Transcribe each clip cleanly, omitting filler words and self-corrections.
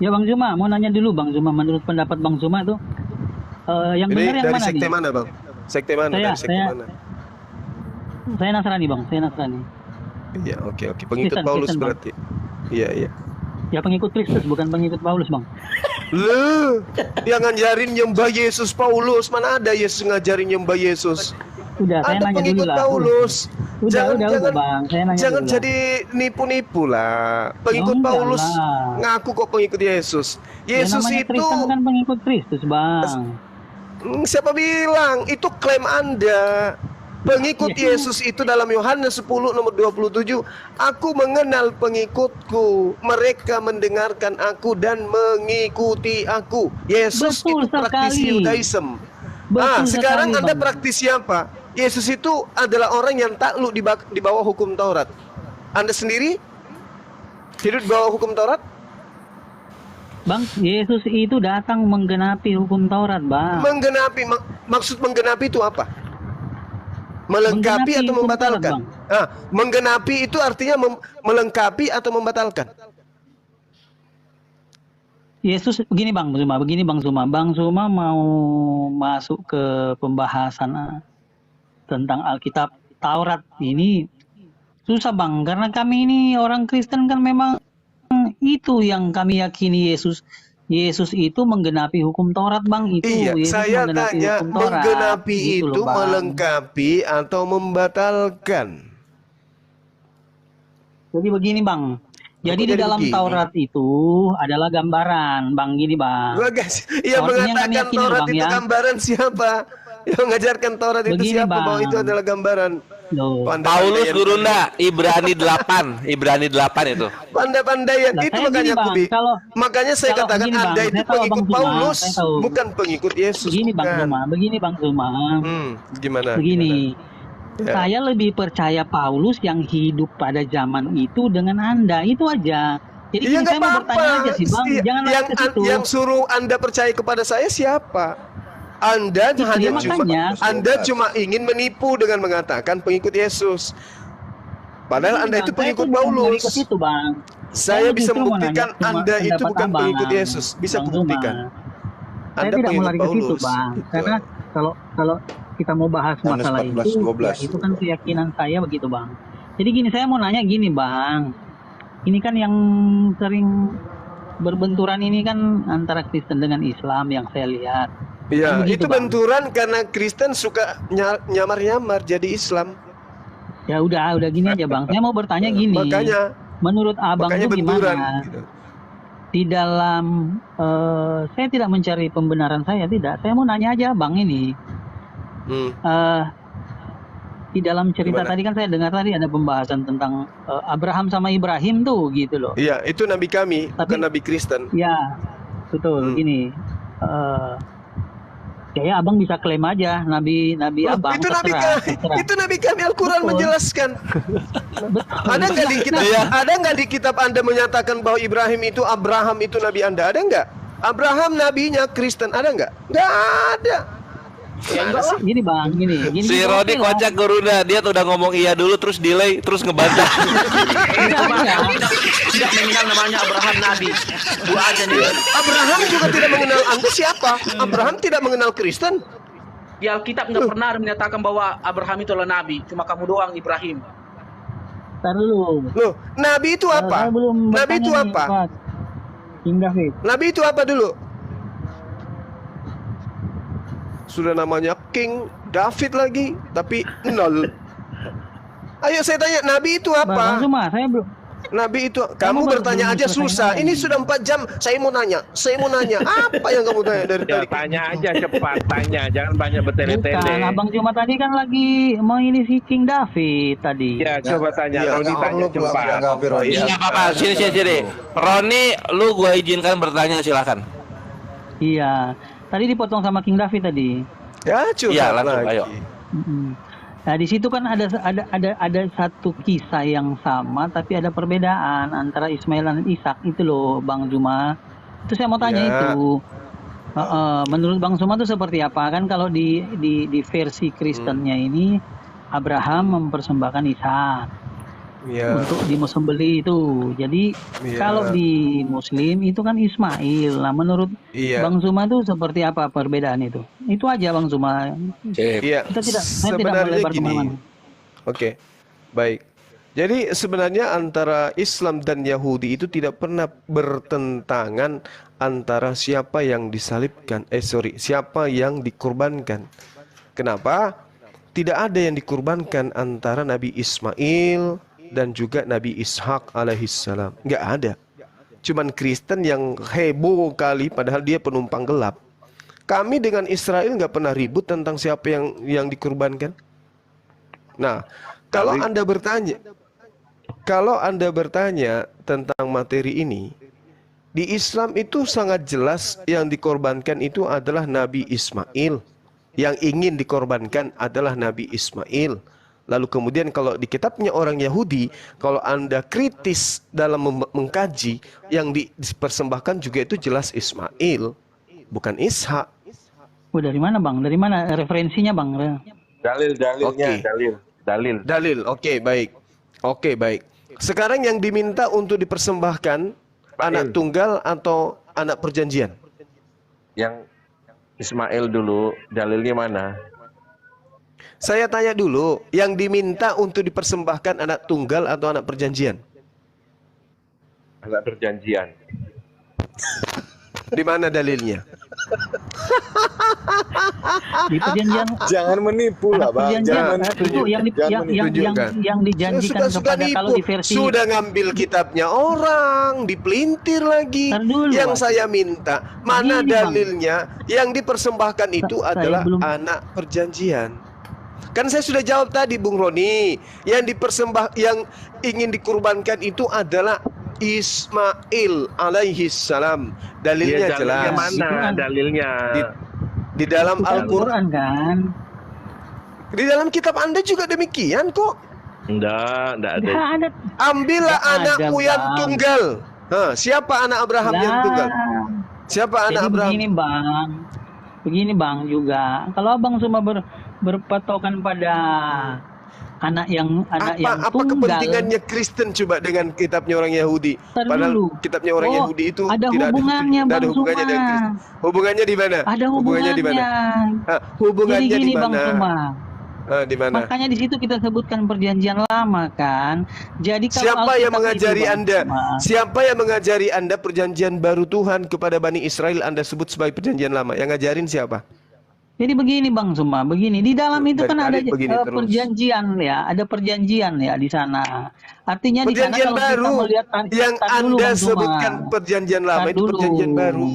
Ya Bang Zuma, mau nanya dulu Bang Zuma, menurut pendapat Bang Zuma tuh yang Ini benar yang dari mana sekte nih? mana, Bang? Sekte mana? Saya Dari sekte saya mana? saya Nasrani Bang, saya Nasrani. Iya, oke, oke. Pengikut Kristen, Paulus Kristen Bang. berarti. Iya, iya. Ya pengikut Kristus, bukan pengikut Paulus Bang. Lu yang ngajarin nyembah Yesus Paulus, mana ada Yesus ngajarin nyembah Yesus? Udah, saya Ada nanya dulu pengikut lah. Paulus. Udah Jangan Bang, saya nanya jangan dulu lah. jadi nipu-nipu lah. Ya Pengikut enggak Paulus lah. ngaku kok pengikut Yesus. Ya Yesus namanya itu Kristen kan pengikut Kristus Bang. siapa bilang? Itu klaim Anda. Pengikut Ya. Yesus itu dalam Yohanes 10 nomor 27, aku mengenal pengikutku, mereka mendengarkan aku dan mengikuti aku. Yesus Betul itu praktisi sekali. Judaism. Betul Sekarang sekali, Anda Bang. praktisi apa? Yesus itu adalah orang yang takluk di bawah hukum Taurat. Anda sendiri hidup di bawah hukum Taurat? Bang, Yesus itu datang menggenapi hukum Taurat, Bang. Maksud menggenapi itu apa? Melengkapi Menggenapi atau hukum membatalkan? Taurat, Menggenapi itu artinya melengkapi atau membatalkan. Yesus begini Bang Zuma. Bang Zuma mau masuk ke pembahasan tentang Alkitab Taurat ini susah Bang, karena kami ini orang Kristen kan memang itu yang kami yakini Yesus itu menggenapi hukum Taurat Bang, itu Iya, Yesus saya menggenapi tanya hukum Taurat. menggenapi Gitu itu loh, Bang. melengkapi atau membatalkan. Jadi begini Bang. Jadi di dalam begini? Taurat itu adalah gambaran, Bang, gini Bang. Bagas, yang Orang yang kami mengatakan yakini, Taurat Bang, itu ya. gambaran siapa? Yang mengajarkan Taurat itu Begini, siapa? Bahwa Bang. itu adalah gambaran. Loh. Paulus Gurunda, Ibrani 8 itu. Pandai-pandaian Lah, itu saya makanya gini, aku Bang, makanya saya kalau katakan begini, Bang, Anda itu saya tahu, pengikut Bang Zuma, Paulus, saya tahu. bukan pengikut Yesus. Begini Bang bukan. Zuma, Gimana? begini. Ya. Saya lebih percaya Paulus yang hidup pada zaman itu dengan Anda, itu aja. Jadi Iya, saya mau bertanya aja sih Bang, jangan lari ke situ. yang suruh Anda percaya kepada saya siapa? Anda cuma ingin menipu dengan mengatakan pengikut Yesus. Padahal Anda Bang, itu pengikut saya Paulus. ke situ, Bang. Saya bisa justru mau membuktikan nanya Anda itu pendapat bukan Abang, pengikut Yesus. Bisa Bang kubuktikan. Zuma. Saya Anda tidak mau pengikut lari ke situ, Paulus. Bang. Gitu. Karena kalau kita mau bahas Yohanes masalah 14, itu, 12. ya itu kan keyakinan saya begitu, Bang. Jadi gini, saya mau nanya gini, Bang. Ini kan yang sering berbenturan ini kan antara Kristen dengan Islam yang saya lihat. Ya, Kan begitu, itu Bang. benturan karena Kristen suka nyamar-nyamar jadi Islam. Ya udah gini aja, Bang. Saya mau bertanya gini. Makanya menurut Abang itu benturan. gimana? Gitu. Di dalam saya tidak mencari pembenaran saya, tidak. Saya mau nanya aja Bang ini. Di dalam cerita Gimana? tadi kan saya dengar tadi ada pembahasan tentang Abraham sama Ibrahim tuh gitu loh. Iya, itu nabi kami, bukan nabi Kristen. Ya, betul. Gini. Kayaknya Abang bisa klaim aja nabi Abang. Itu terserah. itu nabi kami, Al-Quran menjelaskan. Ada nggak di kitab Anda menyatakan bahwa Abraham itu nabi Anda? Ada nggak? Abraham nabinya Kristen, ada nggak? Nggak ada. Ya enggak lah. Gini Bang, gini. Si Rodi kocak Gurunda, dia tuh udah ngomong iya dulu terus delay terus ngebantah. Tidak mengenal namanya Abraham Nabi. Dua aja nih. Abraham juga tidak mengenal Anda siapa. Abraham tidak mengenal Kristen. Di Alkitab nggak pernah menyatakan bahwa Abraham itu adalah Nabi. Cuma kamu doang Ibrahim. Ntar dulu. Loh, Nabi itu apa? Nabi itu apa? Nabi itu apa dulu? Sudah namanya King David lagi, tapi nol. Ayo saya tanya, Nabi itu apa? Bang Zuma, saya belum. Nabi itu, kamu bertanya aja susah. Ini sudah 4 jam, saya mau nanya. Apa yang kamu tanya dari tadi? Tanya aja cepat, tanya. Jangan banyak bertele-tele. Bukan, Abang Zuma tadi kan lagi mau ini si King David tadi. Ya, coba tanya. Roni tanya cepat. Iya, nggak apa-apa. Sini. Roni, lu gua izinkan bertanya, silakan. Iya. Tadi dipotong sama King David tadi. Ya, curhat langsung, lagi. ayo. Nah, di situ kan ada satu kisah yang sama tapi ada perbedaan antara Ismail dan Ishak itu loh, Bang Zuma. Itu saya mau tanya itu. Menurut Bang Zuma itu seperti apa? Kan kalau di versi Kristennya ini Abraham mempersembahkan Ishak. Iya. untuk disembelih itu. Jadi Iya. kalau di Muslim itu kan Ismail. Nah, menurut Iya. Bang Zuma itu seperti apa perbedaan itu? Itu aja Bang Zuma. Iya. Saya tidak Sebenarnya melebar gini. kemana-mana. Oke, baik. Jadi sebenarnya antara Islam dan Yahudi itu tidak pernah bertentangan antara siapa yang disalibkan, siapa yang dikurbankan. Kenapa? Tidak ada yang dikurbankan antara Nabi Ismail dan juga Nabi Ishak alaihissalam. Nggak ada. Cuman Kristen yang heboh kali padahal dia penumpang gelap. Kami dengan Israel nggak pernah ribut tentang siapa yang dikurbankan. Nah, kalau Anda bertanya tentang materi ini, di Islam itu sangat jelas yang dikorbankan itu adalah Nabi Ismail. Yang ingin dikorbankan adalah Nabi Ismail. Lalu kemudian kalau di kitabnya orang Yahudi, kalau Anda kritis dalam mengkaji, yang dipersembahkan juga itu jelas Ismail, bukan Ishak. Oh, dari mana Bang? Dari mana referensinya Bang? Dalilnya, Oke. Dalil, oke, baik. Oke, baik. Sekarang yang diminta untuk dipersembahkan anak tunggal atau anak perjanjian? Yang Ismail dulu, dalilnya mana? Saya tanya dulu, yang diminta untuk dipersembahkan anak tunggal atau anak perjanjian? Anak perjanjian. Di mana dalilnya? Di perjanjian Jangan menipu lah Bang. perjanjian Jangan itu yang dijanjikan Sudah kepada kalau nipu, di versi sudah ngambil kitabnya orang, dipelintir lagi. Ntar dulu, Yang Bang. saya minta, mana Begini, Bang. dalilnya? Yang dipersembahkan itu Saya adalah belum- anak perjanjian. Kan saya sudah jawab tadi, Bung Roni. Yang ingin dikurbankan itu adalah Ismail alaihi salam. Dalilnya Iya, jelas. dalilnya mana? Itu kan- Dalilnya. Di dalam itu Al-Quran. Al-Quran kan? Di dalam kitab Anda juga demikian kok. Enggak ada. Nggak ada. Ambillah Nggak ada, anakmu yang Bang. tunggal. Siapa anak Abraham yang Lah. tunggal? Siapa anak Jadi Abraham? begini Bang juga. Kalau Abang cuma berpatokan pada anak yang Apa tunggal. kepentingannya Kristen coba dengan kitabnya orang Yahudi? Ntar Padahal dulu. kitabnya orang Oh, Yahudi itu ada tidak hubungannya, tidak ada Bang hubungannya dengan Suma. Kristen. Hubungannya di mana? Ada Hubungannya hubungannya. di mana? Hubungannya Jadi di gini Bang mana? Suma. Di mana? Makanya di situ kita sebutkan perjanjian lama kan. Jadi kalau Siapa yang Alkitab mengajari itu, Bang Anda? Suma, Siapa yang mengajari Anda perjanjian baru Tuhan kepada Bani Israel Anda sebut sebagai perjanjian lama? Yang ngajarin siapa? Jadi begini Bang Suma, begini di dalam itu Dari kan ada tadi begini terus. perjanjian ya, ada perjanjian ya di sana. Artinya di sana Perjanjian kalau kita baru melihat yang tar dulu, Anda Bang Suma. sebutkan perjanjian lama Tar itu dulu. perjanjian baru.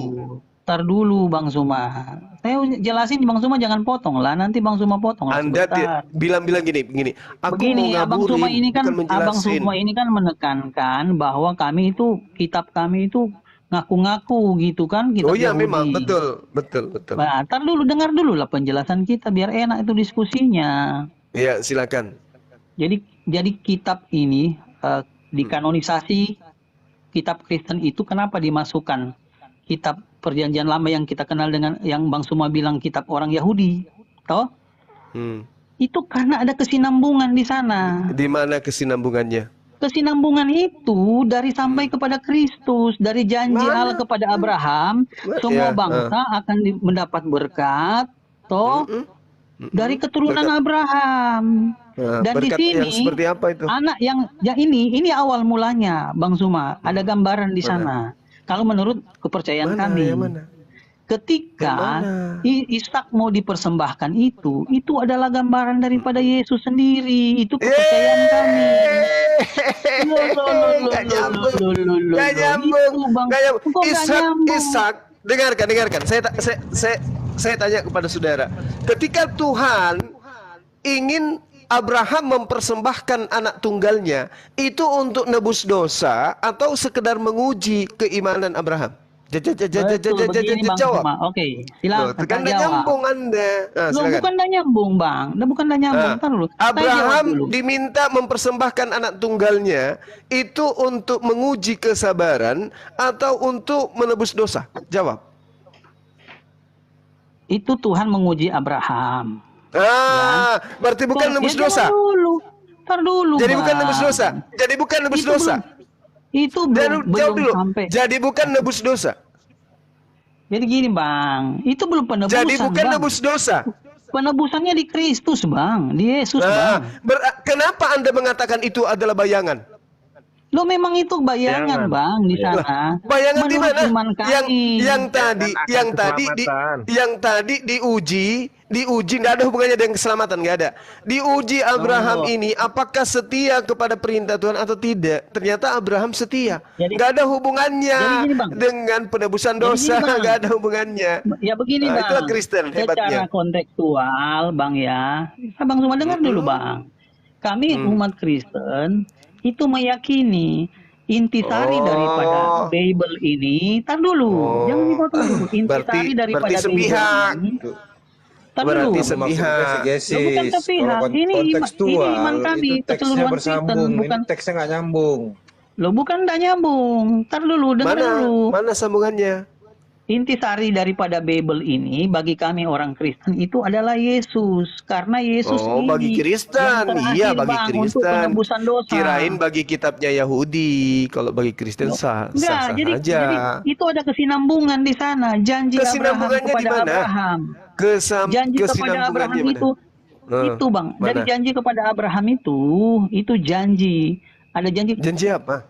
Tar dulu Bang Suma. Saya jelasin Bang Suma jangan potong lah, nanti Bang Suma potong lah Anda sebentar. bilang-bilang gini. Aku Begini, mau Abang Suma ngaburin, ini kan bukan menjelasin. Abang Suma ini kan menekankan bahwa kami itu kitab kami itu ngaku-ngaku gitu kan kitab Oh iya Yahudi. memang betul. Nah, ntar dulu dengar dulu lah penjelasan kita biar enak itu diskusinya. Iya silakan. Jadi kitab ini dikanonisasi kitab Kristen itu kenapa dimasukkan kitab perjanjian lama yang kita kenal dengan yang Bang Suma bilang kitab orang Yahudi, toh? Itu karena ada kesinambungan di sana. Di mana kesinambungannya? Kesinambungan itu dari sampai kepada Kristus, dari janji Allah kepada Abraham, semua bangsa akan mendapat berkat, toh dari keturunan Abraham. Dan di berkat sini yang seperti apa itu? anak yang ini awal mulanya, Bang Suma, ada gambaran di sana. Kalau menurut kepercayaan kami, Yang mana? ketika Ishak mau dipersembahkan itu adalah gambaran daripada Yesus sendiri. Itu kepercayaan kami. Gak nyambung. Ishak, dengarkan. Saya tanya kepada saudara. Ketika Tuhan ingin Abraham mempersembahkan anak tunggalnya, itu untuk nebus dosa atau sekedar menguji keimanan Abraham? Jawab. Oke, silakan. Kan udah nyambung Anda. Bukan udah nyambung, Bang. Bukan udah nyambung. Abraham diminta mempersembahkan anak tunggalnya itu untuk menguji kesabaran atau untuk menebus dosa? Jawab. Itu Tuhan menguji Abraham. Berarti bukan menebus dosa. Tar dulu, Jadi bukan Bang. nebus dosa. Jadi bukan nebus Itu dosa. Itu Dan belum jawab dulu. sampai. Jadi bukan nebus dosa. Jadi gini, Bang. Itu belum penebusan, Jadi bukan Bang. nebus dosa. Penebusannya di Kristus, Bang. Di Yesus, Nah, Bang. kenapa Anda mengatakan itu adalah bayangan? Lo memang itu bayangan, Bang, di sana. Bayangan di Menurut mana? iman kami. Yang tadi diuji nggak ada hubungannya dengan keselamatan, nggak ada. Diuji Abraham ini apakah setia kepada perintah Tuhan atau tidak? Ternyata Abraham setia. Nggak ada hubungannya jadi gini, Bang. dengan penebusan dosa, Jadi gini, Bang. nggak ada hubungannya. Ya begini, Nah, Bang. itulah Kristen hebatnya. Secara kontekstual, Bang ya. Bang cuma dengar dulu, Bang. Kami umat Kristen itu meyakini intisari daripada Bible ini. Tar dulu, jangan dipotong dulu. Intisari daripada berarti sepihak. Bible ini. Tar dulu. Berarti sepihak. Loh, bukan sepihak. Ini iman kami, itu teksnya keseluruhan bersambung. Kristen, bukan. Ini teksnya nggak nyambung. Lo bukan tidak nyambung. Tar dulu, dengar dulu. Mana sambungannya? Intisari daripada Bible ini bagi kami orang Kristen itu adalah Yesus, karena Yesus ini Bagi Kristen, yang terakhir, iya bagi Bang, untuk Kristen. penebusan dosa. Kirain bagi kitabnya Yahudi, kalau bagi Kristen sah Enggak, jadi saja. itu ada kesinambungan di sana. Janji Abraham Kesinambungannya kepada di mana? Abraham. Janji kepada Abraham itu Bang. Dari janji kepada Abraham itu janji. Ada janji. Janji apa?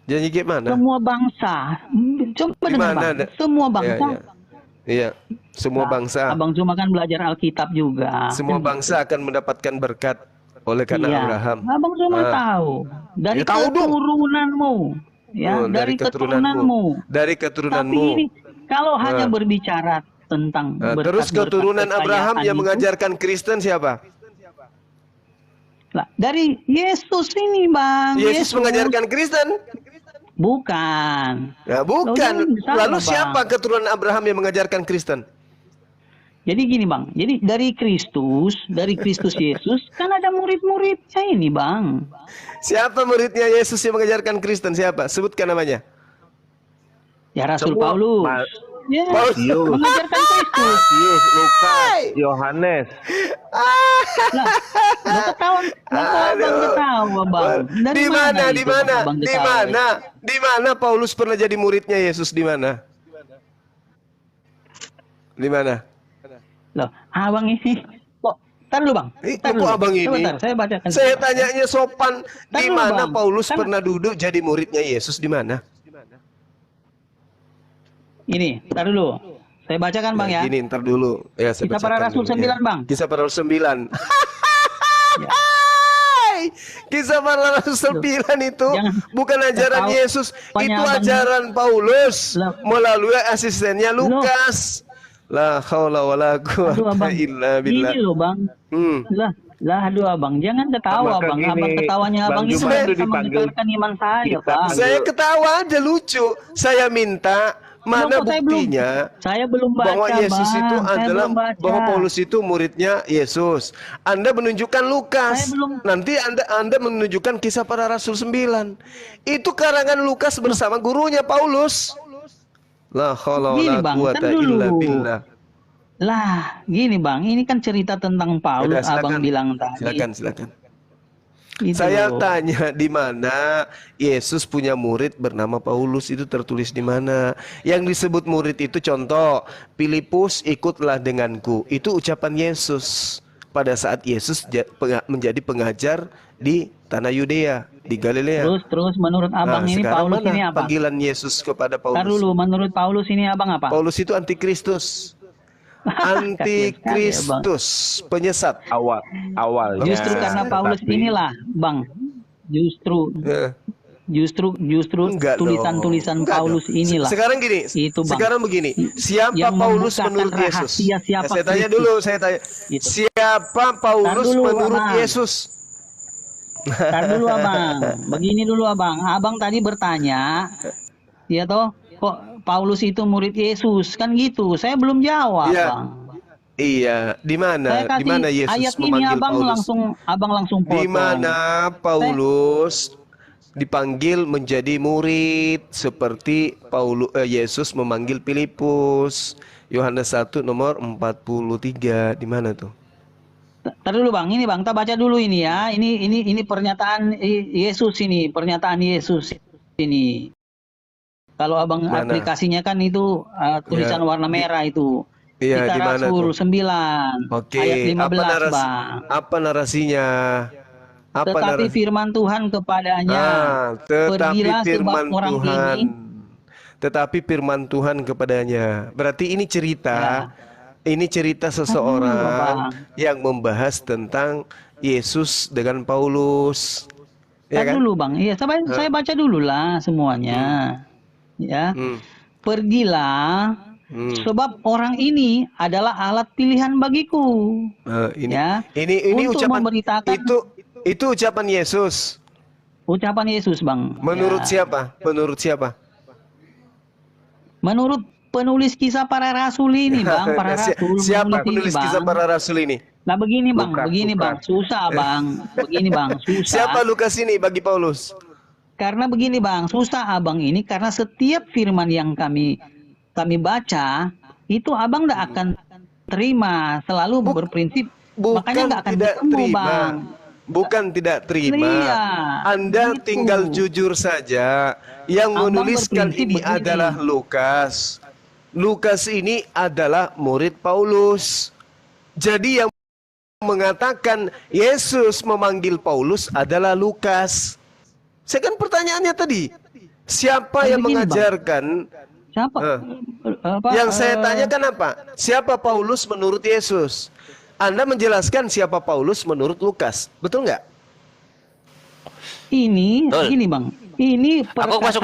Janji gimana? Semua bangsa. Coba dengar, Bang. Semua bangsa. Iya. Semua bangsa. Abang cuma kan belajar Alkitab juga. Semua bangsa akan mendapatkan berkat oleh karena Abraham. Abang cuma tahu dari keturunanmu, ya, dari keturunanmu. Dari Tapi keturunanmu. ini kalau hanya berbicara tentang Terus keturunan Abraham yang mengajarkan Kristen siapa? Lah, dari Yesus ini, Bang. Yesus mengajarkan Kristen? Bukan. Ya, bukan. Lalu Bang. siapa keturunan Abraham yang mengajarkan Kristen? Jadi gini, Bang. Jadi dari Kristus Yesus kan ada murid-muridnya ini, Bang. Siapa muridnya Yesus yang mengajarkan Kristen? Siapa? Sebutkan namanya. Ya Rasul Paulus. Ya, mengajarkan Kristus. Matius, Lukas, Yohanes. Lah ketawa, Abang ketawa, Bang. Dari mana? Di mana Paulus pernah jadi muridnya Yesus? Di mana? Di mana? Loh, Abang ini kok tar dulu, Bang. Tar dulu. Abang ini? Sebentar, saya bacakan. Saya tanyanya sopan. Di dulu, mana Bang. Paulus pernah duduk jadi muridnya Yesus? Di mana? Ini, tar dulu. Saya bacakan, Bang, ya. Gini, ntar dulu. Ya, saya Kisah Para bacakan Rasul dulu, 9, ya. Bang. Kisah Para Rasul 9. Kisah Para Rasul 9 itu bukan ajaran Yesus, itu ajaran Paulus melalui asistennya Lukas. La haula wala quwata illa billah. Ini loh, Bang. Aduh, Abang, jangan ketawa, Maka Bang. gini, Abang ketawanya Bang Abang itu Juma itu bisa dipanggil menggetarkan iman saya, kita Pak. Saya ketawa aja lucu. Saya minta mana Loh, kok buktinya saya belum baca, bahwa Yesus Bang. itu Saya adalah belum baca. bahwa Paulus itu muridnya Yesus. Anda menunjukkan Lukas. Saya belum- Nanti Anda menunjukkan Kisah Para Rasul 9. Itu karangan Lukas bersama gurunya Paulus. La haula Gini, wala Bang, quwata tar dulu. illa billah. Lah, gini, Bang. Ini kan cerita tentang Paulus, Yaudah, silakan. Abang bilang tadi. Silakan. Itu Saya loh. tanya di mana Yesus punya murid bernama Paulus, itu tertulis di mana? Yang disebut murid itu contoh, Filipus ikutlah denganku. Itu ucapan Yesus pada saat Yesus menjadi pengajar di tanah Yudea, di Galilea. Terus menurut Abang ini sekarang Paulus mana ini apa? panggilan Yesus kepada Tar Paulus? dulu, menurut Paulus ini Abang apa? Paulus itu antikristus. Antikristus, penyesat. Awalnya. Justru karena Paulus inilah, Bang. Justru Enggak tulisan-tulisan dong. Enggak Paulus dong. inilah. Sekarang gini. Itu, Bang. Sekarang begini. Siapa Yang Paulus membukakan menurut Yesus? rahasia siapa saya tanya Kristus. dulu. Saya tanya. Itu. Siapa Paulus Tar dulu, menurut Abang. Yesus? Tar dulu, Abang. Begini dulu, Abang. Abang tadi bertanya, ya toh, kok Paulus itu murid Yesus? Kan gitu. Saya belum jawab, Iya. Bang. Iya, di Saya mana? Di kasih mana Yesus ayat ini memanggil Abang Paulus? langsung potong. Di mana Paulus dipanggil menjadi murid seperti Yesus memanggil Filipus. Yohanes 1 nomor 43. Di mana tuh? Tar dulu bang, ini bang, kita baca dulu ini ya. Ini pernyataan Yesus ini, pernyataan Yesus ini. Kalau abang Mana? aplikasinya kan itu tulisan Ya, warna merah itu. Iya, Kita di mana Rasul tuh? 9 Oke, ayat apa 15 narasi, bang. apa narasinya? Apa Tetapi narasi? firman Tuhan kepadanya, Tetapi pergilah sebab firman orang Tuhan. ini. Tetapi firman Tuhan kepadanya. Berarti ini cerita, ini cerita Bang. seseorang yang membahas tentang Yesus dengan Paulus. Ya Tar kan? dulu bang, iya saya baca dulu lah semuanya. Ya, Hmm. pergilah Hmm. sebab orang ini adalah alat pilihan bagiku. Ini, Ya, ini untuk ucapan memberitakan itu ucapan Yesus. ucapan Yesus bang. Menurut Ya. siapa? Menurut siapa? Menurut penulis kisah para rasul ini bang, para rasul Siapa menulis penulis ini, kisah bang. para rasul ini? Nah begini bang, Lukas, begini bang, Lukas. susah bang, begini bang, susah. Siapa Lukas ini bagi Paulus? Karena begini bang, susah abang ini karena setiap firman yang kami baca itu abang tidak akan terima, selalu berprinsip, makanya Bukan nggak akan tidak ketemu terima. bang. Bukan tidak terima. Iya, Anda gitu. tinggal jujur saja. Yang Abang menuliskan berprinsip ini begini. adalah Lukas. Lukas ini adalah murid Paulus. Jadi yang mengatakan Yesus memanggil Paulus adalah Lukas. Saya kan pertanyaannya tadi, siapa yang begini, Bang. mengajarkan? Siapa? Yang saya tanyakan apa? Siapa Paulus menurut Yesus? Anda menjelaskan siapa Paulus menurut Lukas, betul nggak? Ini, Betul. gini bang, ini Aku masuk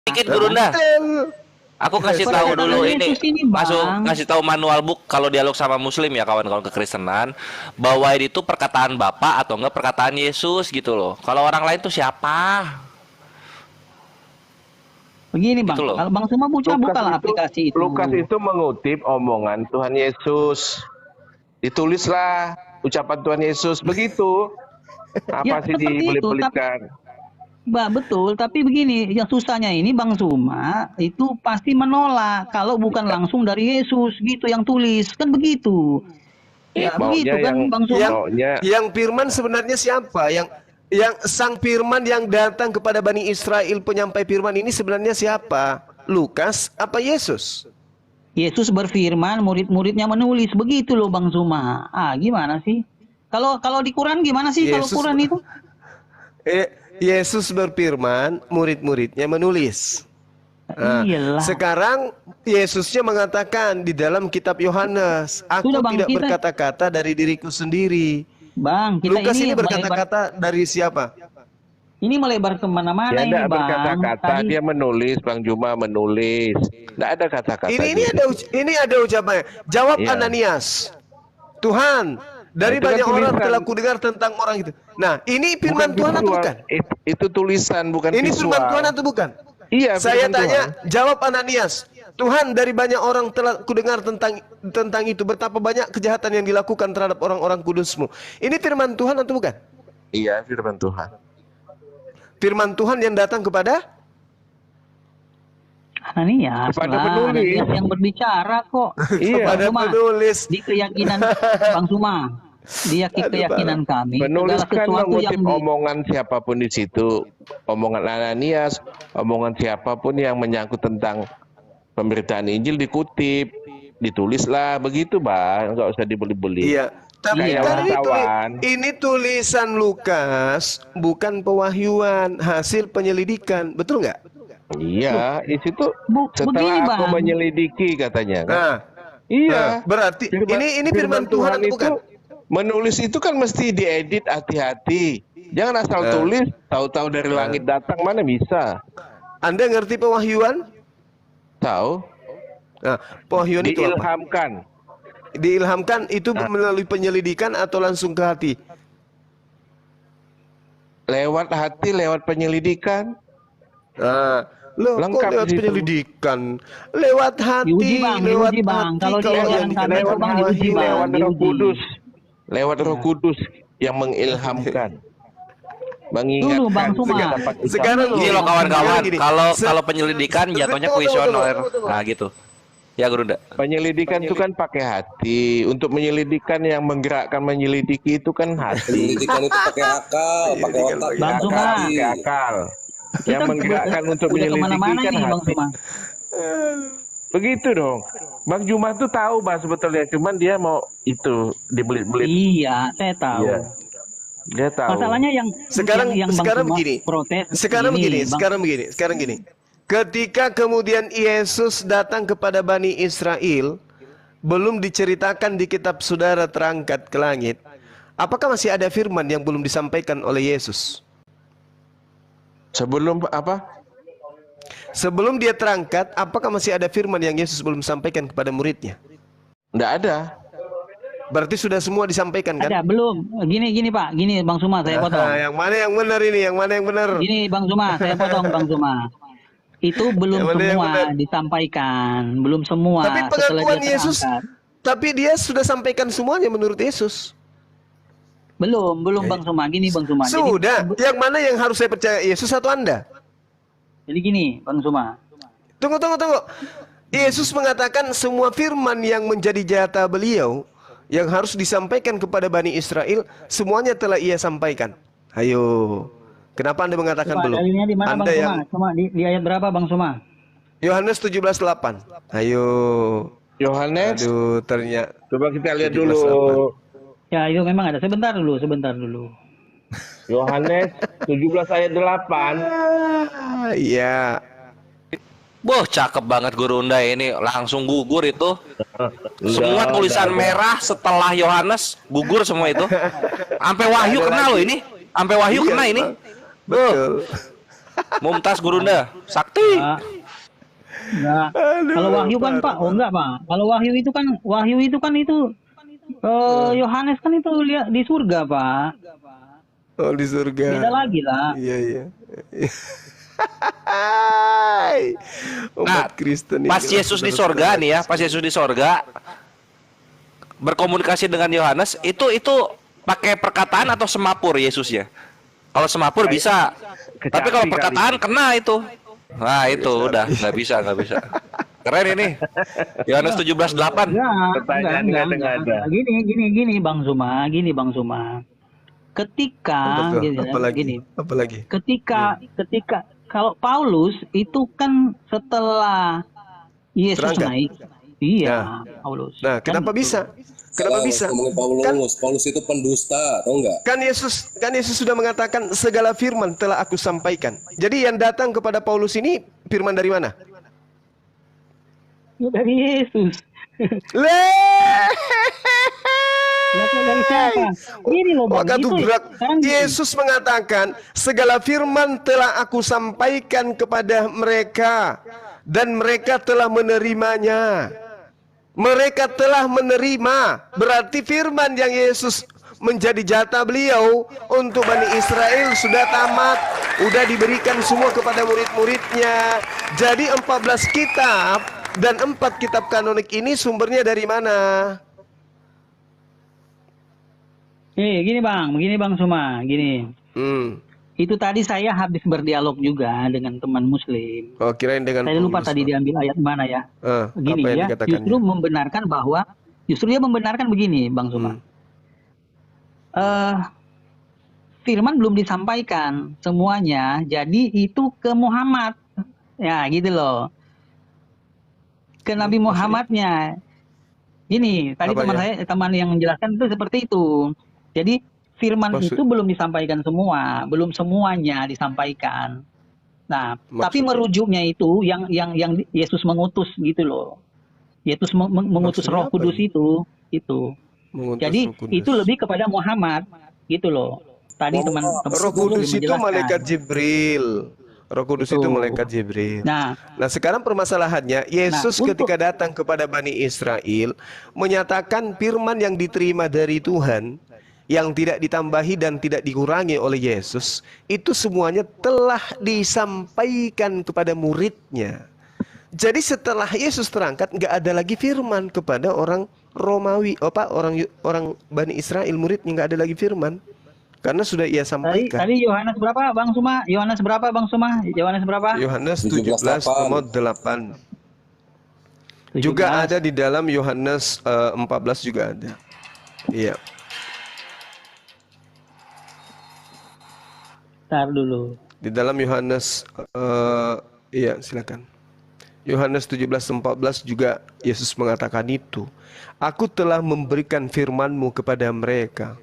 dikit Gurunda. Betul. Aku kasih tahu Perkataan dulu ini, Yesus ini, Bang. masuk kasih tahu manual book kalau dialog sama Muslim ya kawan-kawan kekristenan, bahwa itu perkataan Bapak atau enggak perkataan Yesus gitu loh. Kalau orang lain tuh siapa? Begini bang, Gitu loh. kalau bang semua bukalah aplikasi itu. Lukas itu mengutip omongan Tuhan Yesus. Ditulislah ucapan Tuhan Yesus begitu. Apa Ya, sih seperti itu, dibelit-belitkan? Betul, tapi begini, yang susahnya ini Bang Zuma itu pasti menolak kalau bukan langsung dari Yesus gitu yang tulis, kan begitu. Ya Maunya begitu kan yang- Bang Zuma. Yang firman sebenarnya siapa? Yang sang firman yang datang kepada Bani Israel, penyampai firman ini sebenarnya siapa? Lukas apa Yesus? Yesus berfirman, murid-muridnya menulis, begitu loh Bang Zuma. Gimana sih? Kalau di Quran gimana sih kalau Yesus- Quran itu? Yesus berfirman, murid-muridnya menulis. Nah, Iyalah. sekarang Yesusnya mengatakan di dalam kitab Yohanes, aku Sudah, Bang, tidak kita- berkata-kata dari diriku sendiri. Bang, kita Lukas ini melebar, berkata-kata dari siapa? ini melebar kemana-mana Dia ini tidak Bang. berkata-kata, Tadi- dia menulis, Bang Juma menulis. Tidak ada kata-kata. Ini ada ucapannya. Jawab Iya. Ananias. Tuhan, dari Itu kan banyak orang tulisan. telah kudengar tentang orang itu. Nah, ini firman Tuhan atau bukan? Itu tulisan, bukan Ini visual. firman Tuhan atau bukan? Iya, Saya firman tanya, Tuhan. jawab Ananias. Tuhan, dari banyak orang telah kudengar tentang itu, betapa banyak kejahatan yang dilakukan terhadap orang-orang kudusmu. Ini firman Tuhan atau bukan? Iya, firman Tuhan. Firman Tuhan yang datang kepada Ananias Kepada lah, penulis. Ananias yang berbicara kok. Iya. kepada Cuma penulis. di keyakinan Bang Suma, di keyakinan kami Penulis segala kan sesuatu yang mengutip omongan siapapun di situ, omongan Ananias, omongan siapapun yang menyangkut tentang pemberitaan Injil dikutip, ditulislah begitu, Bang, nggak usah dibeli-beli. Iya. Tapi Iya. kan Wartawan. ini tulisan Lukas, bukan pewahyuan, hasil penyelidikan, betul nggak? Iya, di situ begini, setelah aku Bang. menyelidiki katanya kan. Nah, Iya. berarti ini firman Tuhan atau bukan? Menulis itu kan mesti diedit hati-hati. Jangan asal tulis, tahu-tahu dari langit datang, mana bisa. Anda ngerti pewahyuan? Tahu? Nah, pewahyuan itu apa? Diilhamkan. Diilhamkan itu melalui penyelidikan atau langsung ke hati? Lewat hati, lewat penyelidikan. Nah, loh, kok Lengkap lewat di situ. penyelidikan? Lewat hati, Diuji, Bang, lewat diuji, Bang. hati. Kalau di yang ajaran kami, lewat Bang, hati, diuji, Bang, lewat Roh diuji. Kudus. Lewat Roh Kudus yang mengilhamkan. Mengingatkan. Dulu, Bang Suma. sehingga dapat Sekarang Ini loh kawan-kawan, Gini, kalau penyelidikan jatuhnya kuesioner. Nah gitu. Ya Gurunda. Penyelidikan itu kan pakai hati. Untuk menyelidikan yang menggerakkan menyelidiki itu kan hati. Penyelidikan itu pakai akal, pakai otak, Bang Akal, Suma, pakai akal. Yang kita menggerakkan untuk udah menyelidiki kemana-mana kan ini Bang hati. Suma. Begitu dong. Bang Juma tuh tahu bah sebetulnya, cuman dia mau itu dibelit-belit. Iya, saya tahu. Iya. Dia tahu. Masalahnya yang Sekarang Bang sekarang Suma begini. protes Sekarang ini, begini, Bang. sekarang gini. Ketika kemudian Yesus datang kepada Bani Israel, belum diceritakan di kitab saudara terangkat ke langit, apakah masih ada firman yang belum disampaikan oleh Yesus? Sebelum apa? Sebelum dia terangkat, apakah masih ada firman yang Yesus belum sampaikan kepada muridnya? Enggak ada. Berarti sudah semua disampaikan kan? Ada belum? Gini Pak, gini Bang Suma saya potong. Yang mana yang benar ini? Yang mana yang benar? Gini Bang Suma, saya potong Bang Suma. Itu belum Yang mana yang semua benar? disampaikan, belum semua. Tapi setelah pengakuan dia Yesus, terangkat. tapi dia sudah sampaikan semuanya menurut Yesus. Belum Bang Suma. Gini Bang Suma. Sudah. Yang mana yang harus saya percaya, Yesus atau Anda? Jadi gini Bang Suma. Tunggu. Yesus mengatakan semua firman yang menjadi jatah beliau yang harus disampaikan kepada Bani Israel, semuanya telah ia sampaikan. Ayo. Kenapa Anda mengatakan Coba, belum? dalilnya di mana Bang Anda Suma? yang Cuma di ayat berapa Bang Suma? Yohanes 17:8. Ayo. Yohanes, Aduh, ternyata coba kita lihat 17:8. dulu. Ya itu memang ada. Sebentar dulu. Yohanes 17 ayat 8. Iya. Boh, cakep banget Gurunda ini, langsung gugur itu. Semua tulisan merah setelah Yohanes gugur semua itu. Sampai Wahyu kena loh ini. Sampai Wahyu Iya, kena ini. Bang. Betul. Mumtaz Gurunda, sakti. Enggak. Kalau Wahyu kan Pak, enggak Pak. Kalau Wahyu itu kan Yohanes kan itu lihat di surga Pak. Oh, di surga. Beda lagi lah. Iya. Nah, Umat Kristen ini pas Yesus di sorga nih ya, pas Yesus di sorga berkomunikasi dengan Yohanes, itu pakai perkataan atau semapur Yesusnya? Kalau semapur bisa, tapi kalau perkataan kena itu. Nah itu udah nggak bisa. Keren ini. Yohanes 17:8. Enggak. Gini Bang Suma. Ketika apalagi? Ketika kalau Paulus itu kan setelah Yesus Terangkat. naik. Iya, Paulus. Nah, kenapa Kan bisa? Kenapa bisa? Ngomongin Paulus itu pendusta, tahu nggak? Kan Yesus sudah mengatakan segala firman telah aku sampaikan. Jadi yang datang kepada Paulus ini firman dari mana? dari Yesus. Dari siapa? Ini loh Bang. Maka Itu sekarang gini. Yesus mengatakan segala firman telah aku sampaikan kepada mereka dan mereka telah menerimanya. Mereka telah menerima. Berarti firman yang Yesus menjadi jatah beliau untuk Bani Israel sudah tamat, sudah diberikan semua kepada murid-muridnya. Jadi 14 kitab dan 4 kitab kanonik ini sumbernya dari mana? Gini Bang Suma, gini. Itu tadi saya habis berdialog juga dengan teman Muslim. Oh, kirain dengan Saya lupa Paulus, tadi Pak. diambil ayat mana ya. Gini apa yang ya, dikatakannya? justru dia membenarkan begini, Bang Suma. Firman belum disampaikan semuanya, jadi itu ke Muhammad. Ya, gitu loh. Ke Nabi Muhammadnya. Gini, tadi Apa ya? teman yang menjelaskan itu seperti itu. Jadi firman Maksud- itu belum disampaikan semua, belum semuanya disampaikan. Nah, tapi merujuknya itu yang Yesus mengutus gitu loh. Yesus mengutus Maksudnya Roh apa Kudus ini? itu. Mengutus Jadi Roh Kudus. itu lebih kepada Muhammad gitu loh. Tadi teman Roh Kudus itu menjelaskan. malaikat Jibril. Roh Kudus itu Betul. malaikat Jibril. Nah, Sekarang permasalahannya Yesus Nah, ketika datang kepada Bani Israel menyatakan firman yang diterima dari Tuhan yang tidak ditambahi dan tidak dikurangi oleh Yesus itu semuanya telah disampaikan kepada muridnya. Jadi setelah Yesus terangkat nggak ada lagi firman kepada orang Romawi, orang Bani Israel muridnya, nggak ada lagi firman karena sudah ia sampaikan. tadi Yohanes berapa Bang Suma? Yohanes berapa Bang Suma? Yohanes berapa? Yohanes 17:8. 17:8. Juga ada di dalam Yohanes 14 juga ada. Iya. Tar dulu. Di dalam Yohanes iya, silakan. Yohanes 17:14 juga Yesus mengatakan itu. Aku telah memberikan firman-Mu kepada mereka.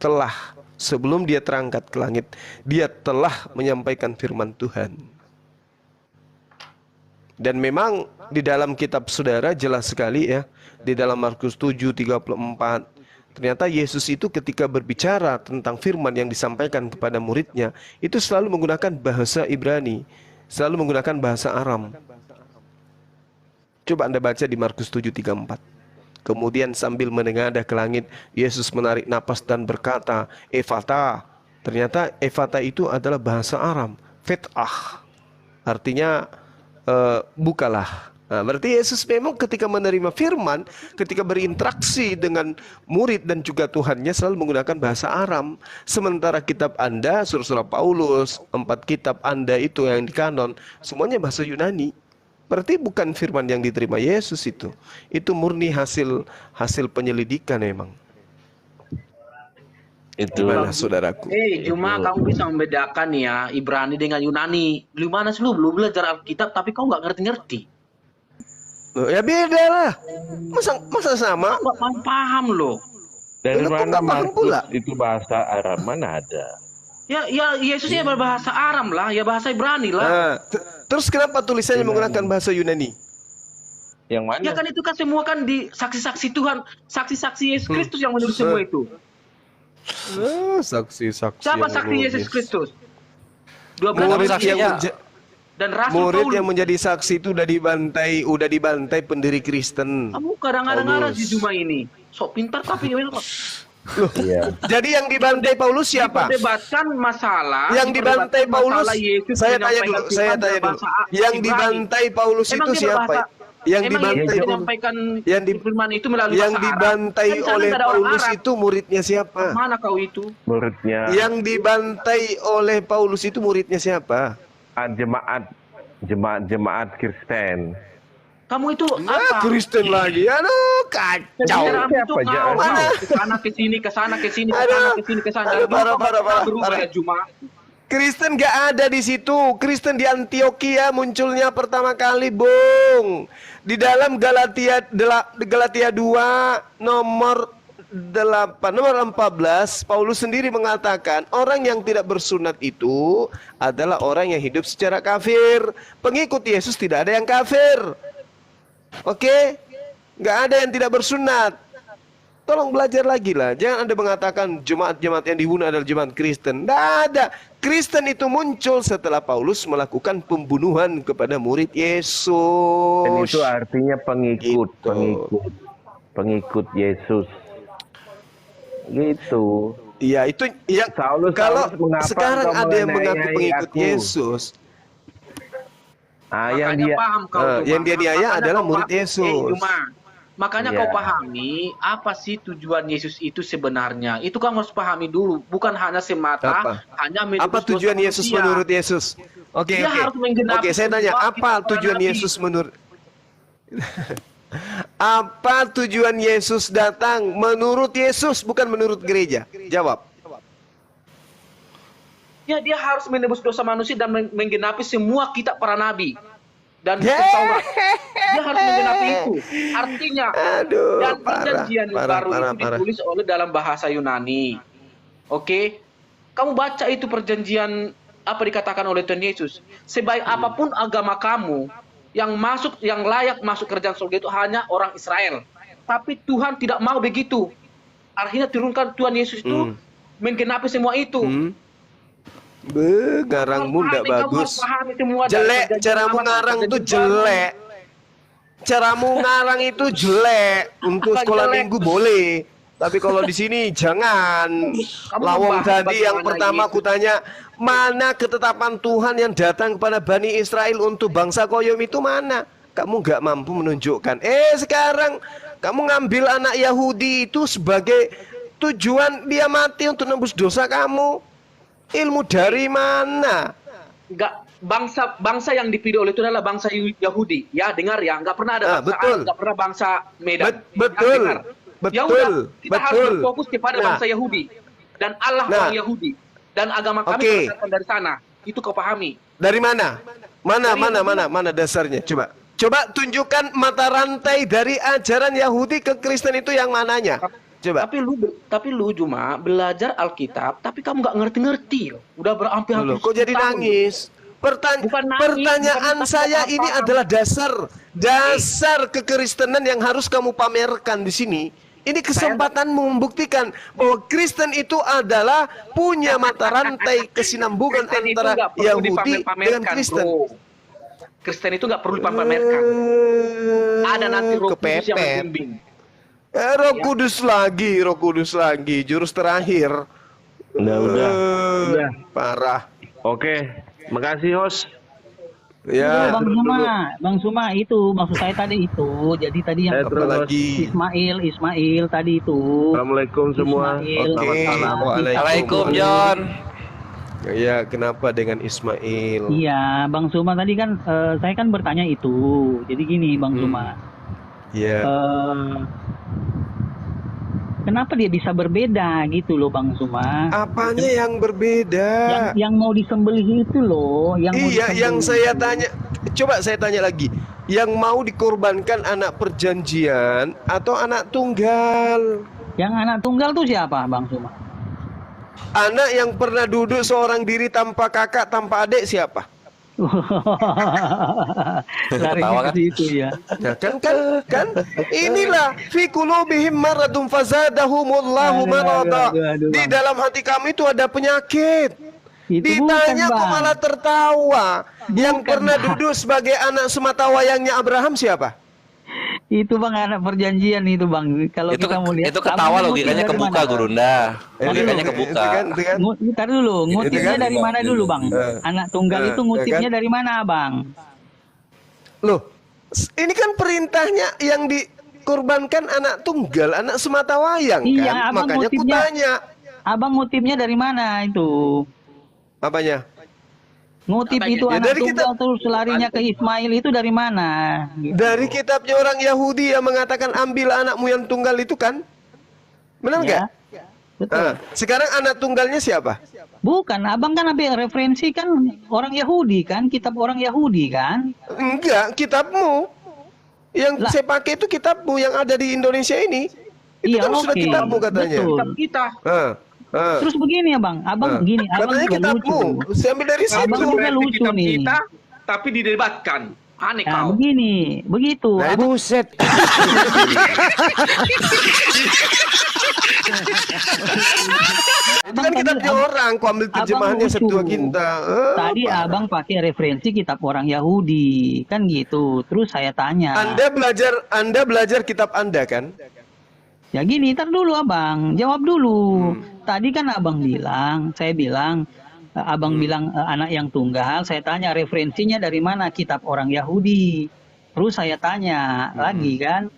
Telah, sebelum dia terangkat ke langit, dia telah menyampaikan firman Tuhan. Dan memang di dalam kitab saudara jelas sekali ya, di dalam Markus 7:34, ternyata Yesus itu ketika berbicara tentang firman yang disampaikan kepada muridnya, itu selalu menggunakan bahasa Ibrani, selalu menggunakan bahasa Aram. Coba Anda baca di Markus 7:34. Kemudian sambil menengadah ke langit, Yesus menarik napas dan berkata, Ephata. Ternyata Ephata itu adalah bahasa Aram. Fetah. Artinya bukalah. Nah, berarti Yesus memang ketika menerima firman, ketika berinteraksi dengan murid dan juga Tuhannya selalu menggunakan bahasa Aram. Sementara kitab Anda, surah-surah Paulus, 4 kitab Anda itu yang di kanon, semuanya bahasa Yunani. Berarti bukan firman yang diterima Yesus itu. Itu murni hasil penyelidikan memang. Itu Gimana saudaraku? Cuma kamu bisa membedakan ya Ibrani dengan Yunani. Gimana sih lu belum belajar Alkitab tapi kau nggak ngerti-ngerti? Loh, ya beda lah. Masa sama? Nggak paham loh. dari Lu kok mana nggak paham pula? Markus itu bahasa Arab mana ada? Ya Yesusnya berbahasa Aram lah, ya bahasa Ibrani lah. Nah, terus kenapa tulisannya menggunakan bahasa Yunani? Yang mana? Ya kan itu kan semua kan di saksi-saksi Tuhan, saksi-saksi Yesus Kristus yang menulis semua itu. Saksi-saksi. Siapa yang saksi Yesus menulis. Kristus? Murid yang, Dan Rasul murid Paulus. yang menjadi saksi itu udah dibantai pendiri Kristen. Kamu kadang-kadang Paulus. di Juma ini. Sok pintar tapi Iya. Jadi yang dibantai Paulus siapa? Debatkan masalah. Yang dibantai Paulus, saya tanya dulu. Yang dibantai Paulus itu siapa? Yang dibantai menyampaikan yang firman itu melalui yang bahasa Arab. dibantai Kan di sana oleh nggak ada orang Paulus Arab. itu muridnya siapa? Mana kau itu? Muridnya Yang dibantai oleh Paulus itu muridnya siapa? jemaat Kristen. Kamu itu Ah, apa? Kristen lagi. Aduh, kacau. Pembicaraan itu Siapa aja? ngawal. Kesana kesini, kesana kesini, kesana Aduh. kesini, kesana. Aduh, parah. Berubah ya Juma. Kristen gak ada di situ. Kristen di Antioquia munculnya pertama kali, Bung. Di dalam Galatia 2 nomor 14, Paulus sendiri mengatakan orang yang tidak bersunat itu adalah orang yang hidup secara kafir. Pengikut Yesus tidak ada yang kafir. Oke? Nggak ada yang tidak bersunat. Tolong belajar lagi lah. Jangan Anda mengatakan jemaat-jemaat yang dibunuh adalah jemaat Kristen. Nggak ada. Kristen itu muncul setelah Paulus melakukan pembunuhan kepada murid Yesus. Dan itu artinya pengikut, Gitu. pengikut Yesus. Gitu. Iya, itu ya. Saulus, Kalau mengapa sekarang engkau ada yang mengaku menganiayai pengikut aku? Yesus, Yang Makanya dia paham kau Juma. yang dia niaya Makanya adalah kau murid paham. Yesus. Juma. Makanya Iya. kau pahami apa sih tujuan Yesus itu sebenarnya. Itu kamu harus pahami dulu. Bukan hanya semata, Apa? hanya menebus Apa tujuan dosa Yesus manusia. menurut Yesus? Oke, Dia harus menggenapi Oke, saya tanya, semua apa kitab para tujuan nabi. Yesus menurut Apa tujuan Yesus datang menurut Yesus, bukan menurut gereja? Jawab. Ya, dia harus menebus dosa manusia dan menggenapi semua kitab para nabi dan Yeah. Taurat. Dia harus menggenapi itu. Artinya, Aduh, dan parah, perjanjian baru itu parah. ditulis oleh dalam bahasa Yunani. Oke, kamu baca itu perjanjian apa dikatakan oleh Tuhan Yesus. Sebaik apapun agama kamu, yang layak masuk kerajaan surga itu hanya orang Israel. Tapi Tuhan tidak mau begitu. Akhirnya turunkan Tuhan Yesus itu menggenapi semua itu. Ngarangmu ndak bagus. Jelek, caramu ngarang itu jelek. Caramu ngarang itu jelek. Untuk Apa sekolah jelek? minggu boleh. Tapi kalau di sini jangan. Lawang membahas tadi yang bagaimana pertama Yesus. kutanya, mana ketetapan Tuhan yang datang kepada Bani Israel untuk bangsa koyom itu mana? Kamu nggak mampu menunjukkan. Sekarang kamu ngambil anak Yahudi itu sebagai tujuan dia mati untuk nembus dosa kamu. Ilmu dari mana? Enggak, bangsa yang dipilih oleh Tuhan adalah bangsa Yahudi. Ya, dengar ya, nggak pernah ada bangsa betul. Arab, nggak pernah bangsa Medan. Betul. Dengar. Ya Betul. udah, kita harus Betul. berfokus kepada Nah. bangsa Yahudi dan Allah Nah. orang Yahudi dan agama kami Oke. berasal dari sana. Itu kau pahami. Dari mana? Mana dasarnya? Coba tunjukkan mata rantai dari ajaran Yahudi ke Kristen itu yang mananya? Coba. Tapi lu cuma belajar Alkitab, tapi kamu nggak ngerti-ngerti. Udah berhampir-hampir Loh, kok jadi 10 tahun. nangis? Bukan nangis, Pertanyaan bukan saya apa-apa. ini adalah dasar kekristenan yang harus kamu pamerkan di sini. Ini kesempatan membuktikan bahwa Kristen itu adalah punya mata rantai kesinambungan Kristen itu antara nggak perlu Yahudi dengan dipamer-pamerkan, Kristen. bro. Kristen itu nggak perlu dipamerkan. Ada nanti Roh Kudus yang Kepepet. membimbing. Roh Kudus lagi, jurus terakhir. Udah. Parah. Oke, makasih host. Ya, Bang Suma itu maksud saya tadi itu. Jadi tadi yang Terus lagi. Ismail tadi itu. Assalamualaikum semua. Ismail. Oke. Selamat malam. Waalaikumsalam, John. Ya, kenapa dengan Ismail? Iya, Bang Suma tadi kan saya kan bertanya itu. Jadi gini, Bang Suma. Ya. Kenapa dia bisa berbeda gitu loh, Bang Suma? Apanya yang berbeda? Yang mau disembelih itu loh, yang mau Iya, disembelih yang saya itu. tanya. Coba saya tanya lagi. Yang mau dikorbankan anak perjanjian atau anak tunggal? Yang anak tunggal tuh siapa, Bang Suma? Anak yang pernah duduk seorang diri tanpa kakak, tanpa adik siapa? Lari Ketawa ke kan? situ ya. Nah, kan inilah fi qulubihim maradun fazadahumullahu marada. Aduh, Di Bang. dalam hati kami itu ada penyakit. Itu Ditanya bukan, kok Bang. malah tertawa. Yang Bukan, pernah Bang. duduk sebagai anak sematawayangnya Abraham siapa? Itu Bang anak perjanjian itu Bang. Kalau Itu kita mau lihat itu ketawa abang logikanya ngutip dari kebuka, mana? Gurunda. Logikanya Itu kebuka. itu kan. Ntar dulu, ngutipnya kan? dari mana dulu Bang? Anak tunggal itu ngutipnya kan? dari mana Bang? Loh, ini kan perintahnya yang dikorbankan anak tunggal, anak sematawayang Iya, kan? abang Makanya aku ngutipnya- tanya. Abang ngutipnya dari mana itu? Apanya? Ngutip Apanya? itu Ya, anak dari tunggal terus larinya ke Ismail itu dari mana? Gitu. Dari kitabnya orang Yahudi yang mengatakan ambil anakmu yang tunggal itu kan? Benar nggak? Ya, betul. Sekarang anak tunggalnya siapa? Bukan, abang kan ambil referensi kan orang Yahudi kan, kitab orang Yahudi kan? Enggak, kitabmu. Yang Lah. saya pakai itu kitabmu yang ada di Indonesia ini. Itu Iya, kan sudah oke. kitabmu katanya. Betul. Kitab kita. Terus begini ya Bang, abang gini, abang Katanya juga kitabmu. lucu. Saya ambil dari Abang situ. juga lucu Kitab nih. kita, tapi didebatkan. Aneh Nah, kau. begini, begitu. Nah, Abang- buset. Itu kan tadi kitabnya orang, aku ambil terjemahannya lucu. Septuaginta. Tadi abang pakai referensi kitab orang Yahudi, kan gitu. Terus saya tanya, Anda belajar kitab Anda kan? ya gini, ntar dulu abang, jawab dulu. Tadi kan abang bilang, saya bilang, abang bilang anak yang tunggal. Saya tanya referensinya dari mana? Kitab orang Yahudi. Terus saya tanya lagi kan,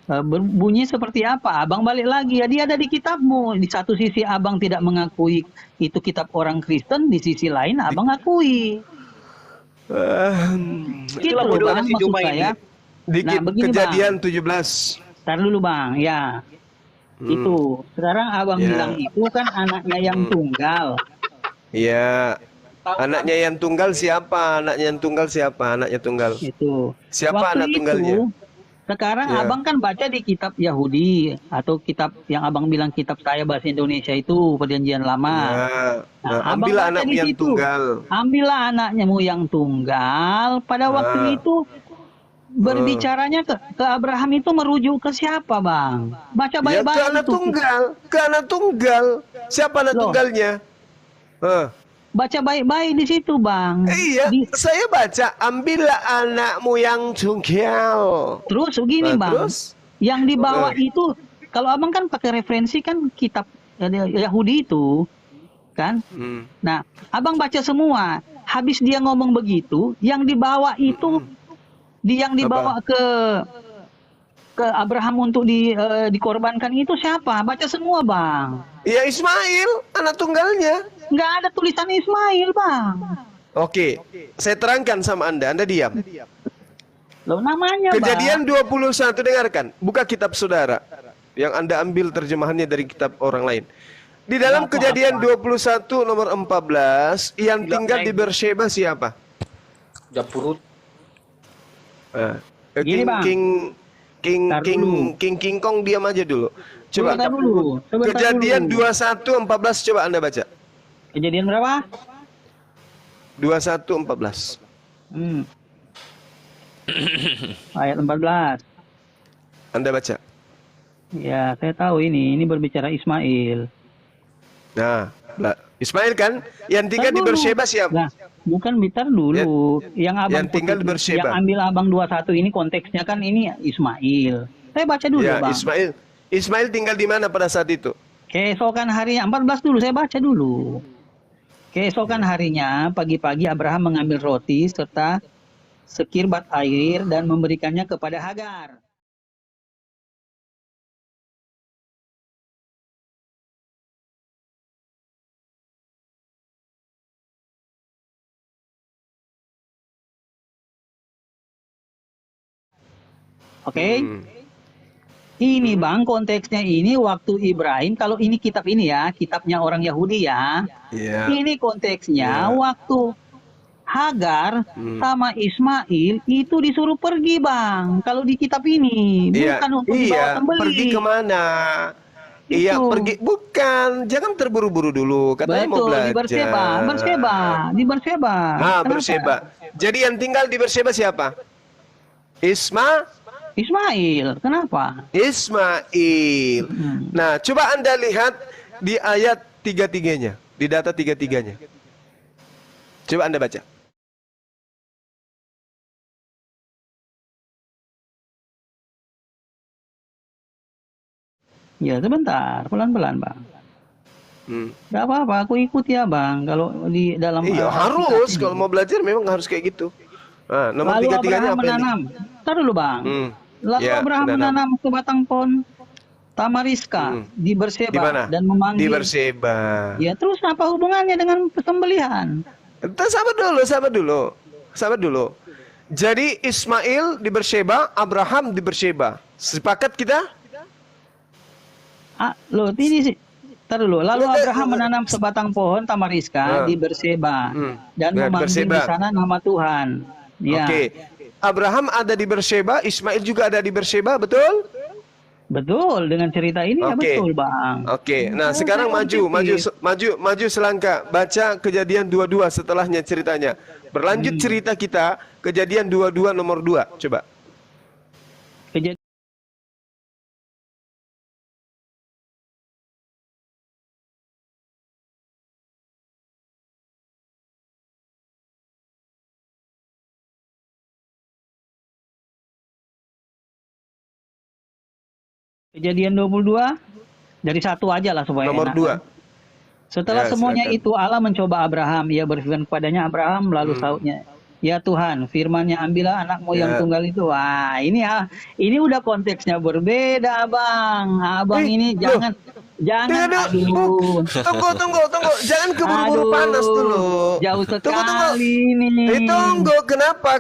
berbunyi seperti apa? Abang balik lagi, ya dia ada di kitabmu. Di satu sisi abang tidak mengakui itu kitab orang Kristen, di sisi lain abang akui. Gitu Itulah loh bodohnya Bang, si maksud Juma saya. ini. Di Nah, begini, kejadian 17. Ntar dulu bang, ya. Itu. Sekarang abang Ya. bilang itu kan anaknya yang tunggal. Iya. Anaknya yang tunggal siapa? Anaknya yang tunggal siapa? Anaknya tunggal. Itu. Siapa Waktu anak tunggalnya? Sekarang Ya. abang kan baca di kitab Yahudi. Atau kitab yang abang bilang kitab saya bahasa Indonesia itu Perjanjian Lama. Ya. Nah, abang Ambillah baca anakmu di yang situ. tunggal. Ambillah anakmu yang tunggal. Pada waktu itu berbicaranya ke Abraham itu merujuk ke siapa bang? Baca Ya, baik-baik ke anak itu. tunggal. Ke anak tunggal. Siapa anak Loh. tunggalnya? Baca baik-baik di situ bang. Iya, saya baca ambillah anakmu yang tunggal. Terus begini Nah, bang, terus? yang dibawa itu, kalau abang kan pakai referensi kan kitab Yahudi itu, kan? Nah, abang baca semua. Habis dia ngomong begitu, yang dibawa itu, yang dibawa ke Abraham untuk dikorbankan itu siapa? Baca semua bang. Ya Ismail, anak tunggalnya. Nggak ada tulisan Ismail bang. Oke, saya terangkan sama Anda diam. Loh namanya, Bang. Kejadian 21, dengarkan. Buka kitab saudara yang Anda ambil terjemahannya dari kitab orang lain. Di dalam Kejadian 21 nomor 14, yang tinggal di Beersheba siapa? Japurut. Gini, Bang. King Kong, diam aja dulu. Coba Sebentar dulu. Kejadian 21:14 coba Anda baca. Kejadian berapa? 21:14. Ayat 14. Anda baca. Ya, saya tahu ini berbicara Ismail. Nah, Ismail kan yang tinggal di Beersheba siapa? Nah, bukan bitar dulu. Yang tinggal di Beersheba. Yang ambil abang 21 ini konteksnya kan ini Ismail. Saya baca dulu, Ya, Bang. Ismail tinggal di mana pada saat itu? Keesokan harinya 14 dulu, saya baca dulu. Keesokan harinya pagi-pagi Abraham mengambil roti serta sekirbat air dan memberikannya kepada Hagar. Oke. Ini Bang, konteksnya ini waktu Ibrahim, kalau ini kitab ini ya, kitabnya orang Yahudi ya. Iya. Ini konteksnya waktu Hagar sama Ismail itu disuruh pergi, Bang. Kalau di kitab ini, bukan untuk dibawa sembelih. Pergi kemana? Iya, pergi. Bukan, jangan terburu-buru dulu. Katanya mau belajar. Di Beersheba. Beersheba. Jadi yang tinggal di Beersheba siapa? Ismail. Kenapa? Ismail. Nah, coba Anda lihat di ayat 33-nya, di data 33-nya. Coba Anda baca. Ya, sebentar, pelan-pelan, Bang. Gak apa-apa, aku ikut ya, Bang. Kalau di dalam harus kalau mau belajar memang harus kayak gitu. Nah, nomor lalu 33-nya Abraham apa ini? menanam. Ntar dulu, Bang. Lalu Abraham menanam sebatang pohon tamariska di Beersheba di mana? Dan memanggil di Beersheba. Ya, terus apa hubungannya dengan sembelihan? Sabar dulu. Jadi Ismail di Beersheba, Abraham di Beersheba. Sepakat kita? Loh, ini sih. Ntar dulu. Lalu Abraham menanam sebatang pohon tamariska di Beersheba dan memanggil di sana nama Tuhan. Ya. Oke. Abraham ada di Beersheba, Ismail juga ada di Beersheba, betul? Betul, dengan cerita ini ya betul, Bang. Oke. Nah, sekarang maju selangkah. Baca Kejadian 22 setelahnya ceritanya. Berlanjut cerita kita, Kejadian 22 nomor 2. Coba. Kejadian 22 dari satu aja lah supaya nomor enak. 2. Setelah semuanya silakan. itu Allah mencoba Abraham. Ia berfirman kepadanya, Abraham, lalu sautnya, ya Tuhan, firman-Nya, ambillah anakmu yang tunggal itu. Wah, ini udah konteksnya berbeda, Bang. Abang ini jangan aduh. Tunggu. Jangan keburu-buru panas dulu. Jauh sekali ini. Tunggu, kenapa?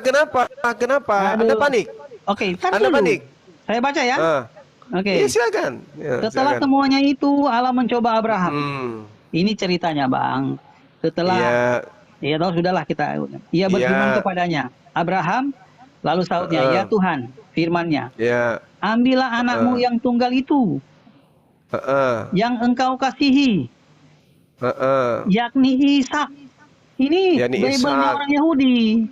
Anda panik? Oke, Anda panik? Saya baca ya. Oke. Silakan. Setelah semuanya itu Allah mencoba Abraham. Ini ceritanya, Bang. Setelah ya tahu sudahlah kita. Ia berfirman kepadanya, Abraham, lalu sautnya, ya Tuhan, firman-Nya. Ambillah anakmu yang tunggal itu. Yang engkau kasihi. Yakni Ishak. Ini Bible-nya orang Yahudi.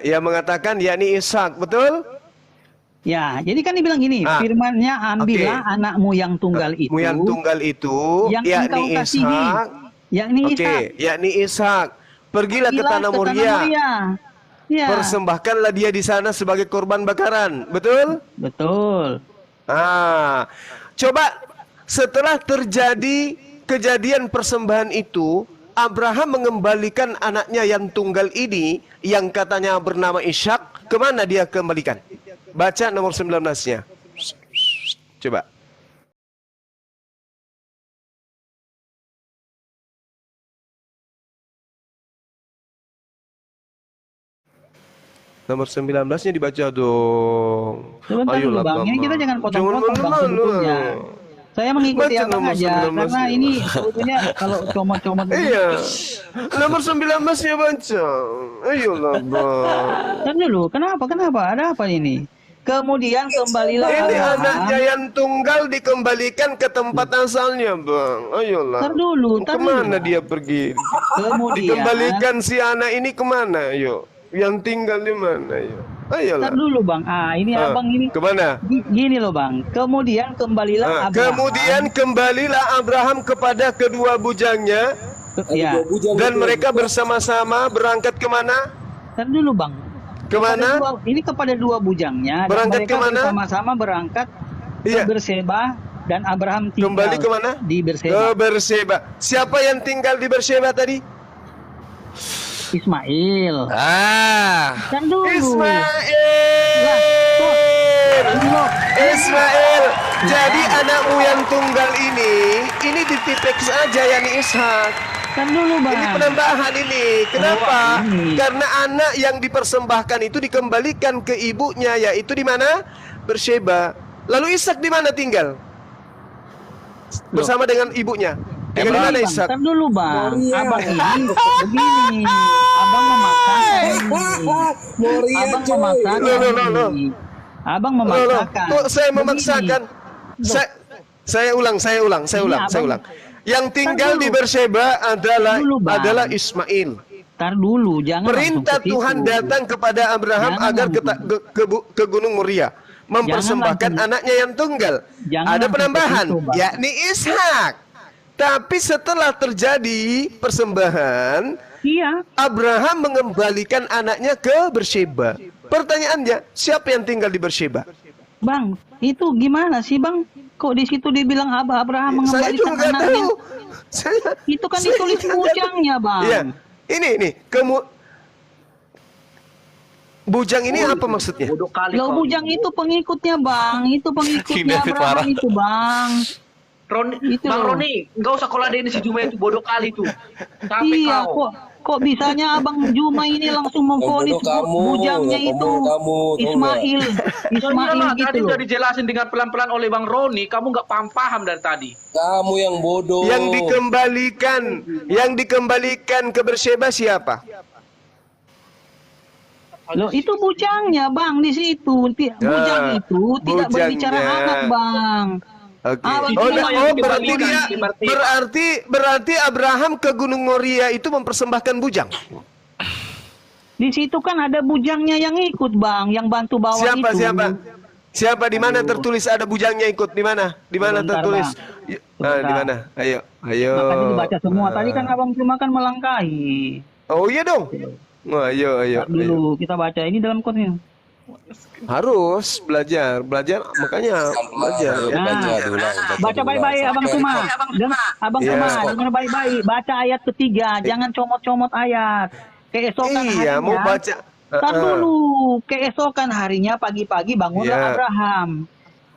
Ia mengatakan yakni Ishak, betul? Ya, jadi kan dibilang gini, firman-Nya, ambillah anakmu yang tunggal itu. Yang engkau kasihi, yakni Ishak. Pergilah ke tanah Moria. Ya. Persembahkanlah dia di sana sebagai korban bakaran, betul? Betul. Coba setelah terjadi kejadian persembahan itu, Abraham mengembalikan anaknya yang tunggal ini, yang katanya bernama Ishak, kemana dia kembalikan? Baca nomor 19-nya. Coba. Nomor 19-nya dibaca dong. Sebentar dulu Ayolah bang, ini kita jangan potong-potong bang sebetulnya. Saya mengikuti Baca abang nomor aja, 19 karena ya. ini sebetulnya kalau comot-comot Iya. Nomor 19-nya baca. Ayolah, Bang. Dan dulu, kenapa? Ada apa ini? Kemudian kembalilah Ini Abraham. anaknya yang tunggal dikembalikan ke tempat asalnya, Bang. Ayolah. Tar dulu. Kemana dia pergi? Kemudian, Dikembalikan si anak ini kemana? Yuk. Yang tinggal di mana? Yuk. Ayolah. tar dulu bang. Ini abang ini. Kemana? Gini loh bang. Kemudian kembalilah Abraham. Kemudian kembalilah Abraham kepada kedua bujangnya Ya. dan mereka bersama-sama berangkat kemana? Tar dulu bang. Kemana? Ini kepada dua bujangnya. Berangkat dan mereka kemana? bersama-sama berangkat Iya. ke Berseba dan Abraham tinggal Kembali kemana? di Ke Berseba. Berseba. Siapa yang tinggal di Berseba tadi? Ismail. Dan dulu. Ismail. Ismail. Jadi anakmu yang tunggal ini dititip saja yakni Ishak. Kan dulu bang. Ini penambahan ini. Kenapa? Ini. Karena anak yang dipersembahkan itu dikembalikan ke ibunya, yaitu di mana? Berseba. Lalu Ishak di mana tinggal? Bersama dengan ibunya. Tinggal di mana Bang, Ishak? ntar dulu bang, abang ini begini, abang memaksakan ini, abang memaksakan Loh. ini, abang Loh, memaksakan. kok saya Begini. memaksakan? Saya ulang. Abang- Yang tinggal dulu. di Berseba Dulu, Bang. adalah Ismail. Tar dulu, jangan Perintah langsung ke Tuhan situ. datang kepada Abraham Jangan agar langsung. ke Gunung Moria, mempersembahkan langsung. anaknya yang tunggal. Jangan Ada langsung ke penambahan, situ, Bang. yakni Ishak. Tapi setelah terjadi persembahan, Iya, Abraham mengembalikan anaknya ke Berseba. Pertanyaannya, siapa yang tinggal di Berseba? bang, itu gimana sih bang? Kok di situ dibilang Abraham Saya mengembalikan juga nggak anaknya? tahu. Itu kan Saya ditulis juga nggak bujangnya tahu. bang. Iya, ini bujang ini apa maksudnya? Bodoh kali Lo kau. bujang itu pengikutnya bang, itu pengikutnya David Abraham parah. itu bang. Roni, Itu Bang loh. Roni, enggak usah kau ladenin si Juma itu bodoh kali tuh. Capek Iya, kau. kok bisanya Abang Juma ini langsung memvonis Yang bodoh kamu, bujangnya yang itu bodoh kamu, tahu Ismail, Ismail Iyalah, gitu tadi loh. udah dijelasin dengan pelan-pelan oleh Bang Roni, kamu nggak paham dari tadi. Kamu yang bodoh. Yang dikembalikan ke Berseba siapa? Loh itu bujangnya Bang di situ. Bujang itu tidak berbicara bujangnya. anak Bang. Oke. Abang Oh, Juma yang berarti dikembalikan, dia berarti Abraham ke Gunung Moria itu mempersembahkan bujang. Di situ kan ada bujangnya yang ikut Bang, yang bantu bawa Siapa itu. Siapa di mana tertulis ada bujangnya ikut? Di mana? Di mana Sebentar, tertulis? Bang. Di Sebentar. mana? Ayo. Makanya dibaca semua. Tadi kan Abang Juma kan melangkahi. Oh iya dong. Oh, ayo. Ntar dulu kita baca ini dalam kodenya. Harus belajar makanya belajar. Baca baik-baik Abang Suma. Abang Iya. Suma, dengar baik-baik. Baca ayat ketiga, jangan comot-comot ayat. Keesokan Iya, harinya. mau baca. Tar dulu. Keesokan harinya pagi-pagi bangunlah Iya. Abraham.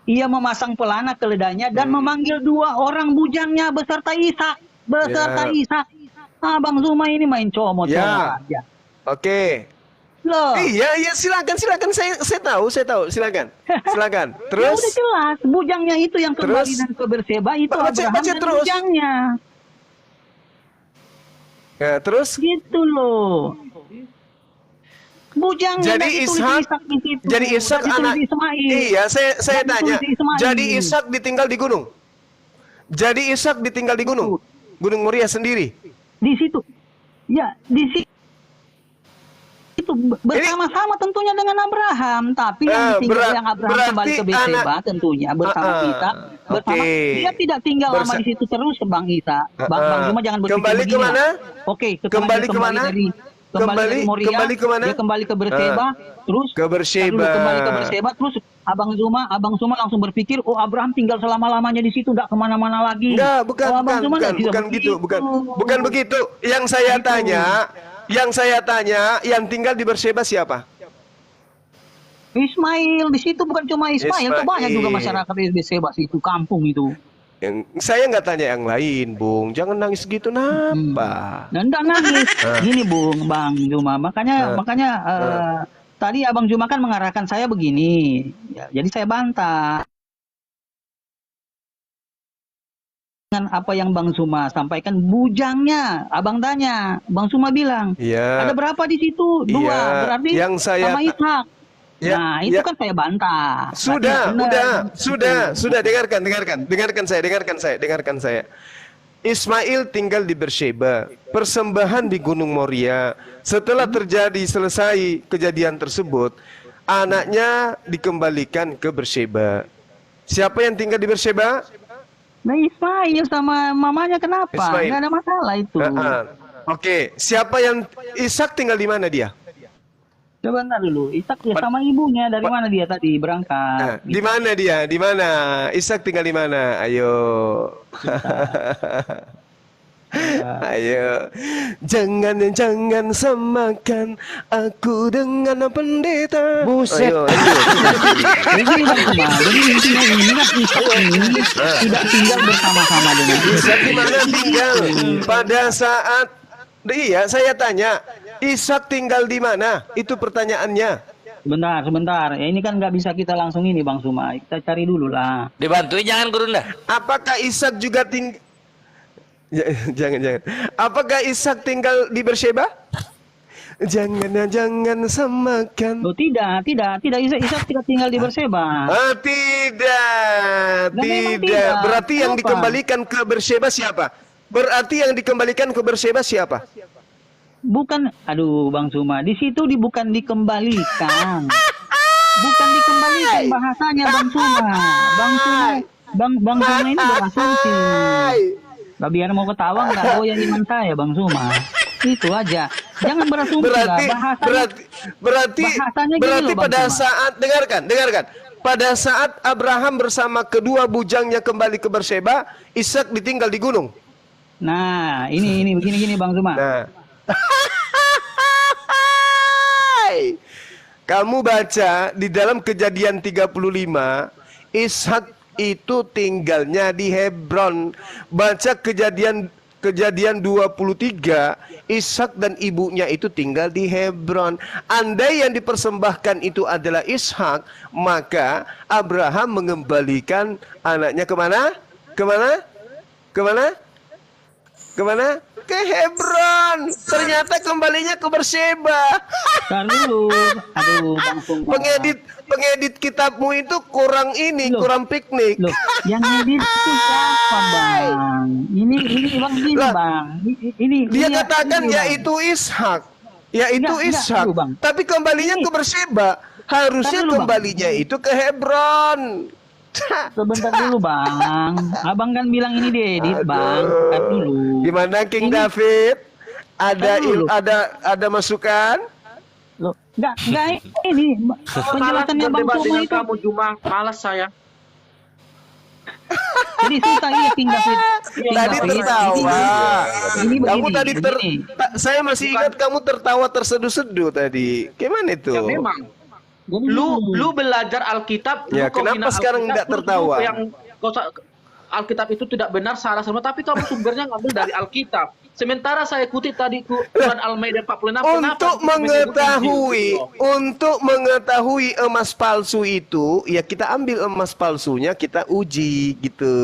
Ia memasang pelana keledainya dan memanggil dua orang bujangnya beserta Ishak. Iya. Ishak. Abang Zuma ini main comot-comot Ya. aja. Oke. Loh. Iya, silakan. Saya tahu, silakan. Ya Terus udah jelas, bujangnya itu yang kembali Terus? dan ke Berseba itu Baca Abraham dan terus. bujangnya. ya, terus Gitu loh. Bujangnya Jadi dan ditulis Ishak- Ishak di situ. jadi Ishak Dan ditulis anak. Ismail. Iya, saya Dan tanya. ditulis Ismail. Jadi Ishak ditinggal di gunung. Jadi Ishak ditinggal di gunung. Gunung Moria sendiri. Di situ. Ya, di situ. Itu bersama-sama tentunya dengan Abraham, tapi yang ditinggal yang Abraham kembali ke Berseba tentunya bersama Ishak. Bersama dia tidak tinggal lama di situ terus Bang Isa. Bang Juma jangan berpikir Kembali begini. kemana? Oke, Kembali kemana? Kembali dari Moria, kembali kemana? dia kembali ke Berseba, terus Ke Berseba. kembali ke Berseba, terus Abang Zuma langsung berpikir, oh Abraham tinggal selama-lamanya di situ, nggak kemana-mana lagi. Enggak, bukan Abang Zuma nggak bisa gitu, begitu. bukan begitu. Yang saya tanya, yang tinggal di Berseba siapa? Ismail di situ bukan cuma Ismail, tuh banyak juga Ismail. masyarakat di Berseba situ, kampung itu. Saya nggak tanya yang lain, Bung. Jangan nangis gitu, napa? Dan enggak nangis. Gini Bang Zuma, makanya tadi Abang Zuma kan mengarahkan saya begini. Ya, jadi saya bantah dengan apa yang Bang Zuma sampaikan bujangnya. Abang tanya, Bang Zuma bilang, Iya. ada berapa di situ? 2. Iya. Berarti Yang saya sama Ishak. Ya, Nah, itu ya. kan saya bantah. Sudah, Berarti benar. sudah, dengarkan saya. Ismail tinggal di Beersheba, persembahan di Gunung Moria. Setelah selesai kejadian tersebut, anaknya dikembalikan ke Beersheba. Siapa yang tinggal di Beersheba? Nah, Ismail sama mamanya kenapa? Ismail. Nggak ada masalah itu. Oke, siapa yang Ishak tinggal di mana dia? Coba bentar dulu. Ishak ya sama ibunya. Dari mana dia tadi berangkat? Di mana dia? Di mana? Ishak tinggal di mana? Ayo. Ayo. Jangan samakan aku dengan pendeta. Buset. Ayo. Jadi Bang Zuma, jadi intinya ini kan Ishak ini tidak tinggal bersama-sama dengan Ishak di mana tinggal? Pada saat iya, saya tanya, Ishak tinggal di mana? Itu pertanyaannya. Sebentar. Ya, ini kan nggak bisa kita langsung ini Bang Zuma. Kita cari dulu lah. Dibantuin jangan Gurunda. Apakah Ishak juga tinggal? Jangan. Apakah Ishak tinggal di Beersheba? Jangan samakan. Oh tidak. Ishak tidak tinggal di Beersheba. Tidak. Nah, memang tidak. Berarti yang Kenapa? dikembalikan ke Beersheba siapa? Berarti yang dikembalikan ke Beersheba siapa? Bukan, aduh Bang Zuma, di situ bukan dikembalikan. Bukan dikembalikan bahasanya Bang Zuma. Bang Zuma ini berasumsi. Gak biar mau ketawa nggak goyang iman saya Bang Zuma. Itu aja. Jangan berasumsi lah. Bahasanya gini loh, Bang pada Zuma. saat dengarkan. Pada saat Abraham bersama kedua bujangnya kembali ke Beersheba, Ishak ditinggal di gunung. Nah, ini begini Bang Zuma. Nah. Kamu baca di dalam Kejadian 35, Ishak itu tinggalnya di Hebron. Baca Kejadian 23, Ishak dan ibunya itu tinggal di Hebron. Andai yang dipersembahkan itu adalah Ishak, maka Abraham mengembalikan anaknya kemana? Kemana? Ke Hebron. Ternyata kembalinya ke Beersheba. Ntar dulu. Aduh Bang Zuma. Pengedit kitabmu itu kurang Loh. kurang piknik. Loh, yang edit itu siapa Bang? Ini Bang gini Lah, Bang. Ini Dia ini- katakan ini, Bang. yaitu Ishak. Yaitu Enggak, Ishak. dulu, Bang. Tapi kembalinya Ini. ke Beersheba. Harusnya Ntar dulu, Bang. kembalinya itu ke Hebron. Sebentar dulu Bang. Abang kan bilang ini diedit Bang. Ntar dulu. Gimana King Ini- David? Ntar dulu. Ada masukan? Loh, enggak ini penjelasannya Bang berdebat Zuma dengan itu. kamu Juma, malas saya. Jadi susah ini King David. King Tadi David. tertawa. Ini Kamu begini, tadi begini. saya masih ingat kamu tertawa terseduh-seduh tadi. Gimana itu? Ya memang. Jadi Lu belajar Alkitab, Ya, kau kenapa hina sekarang Alkitab, nggak terus tertawa? lu yang Alkitab itu tidak benar, salah semua, tapi kamu sumbernya ngambil dari Alkitab. Sementara saya kutip tadi Quran Al-Maidah 46, Untuk mengetahui emas palsu itu, ya kita ambil emas palsunya, kita uji gitu.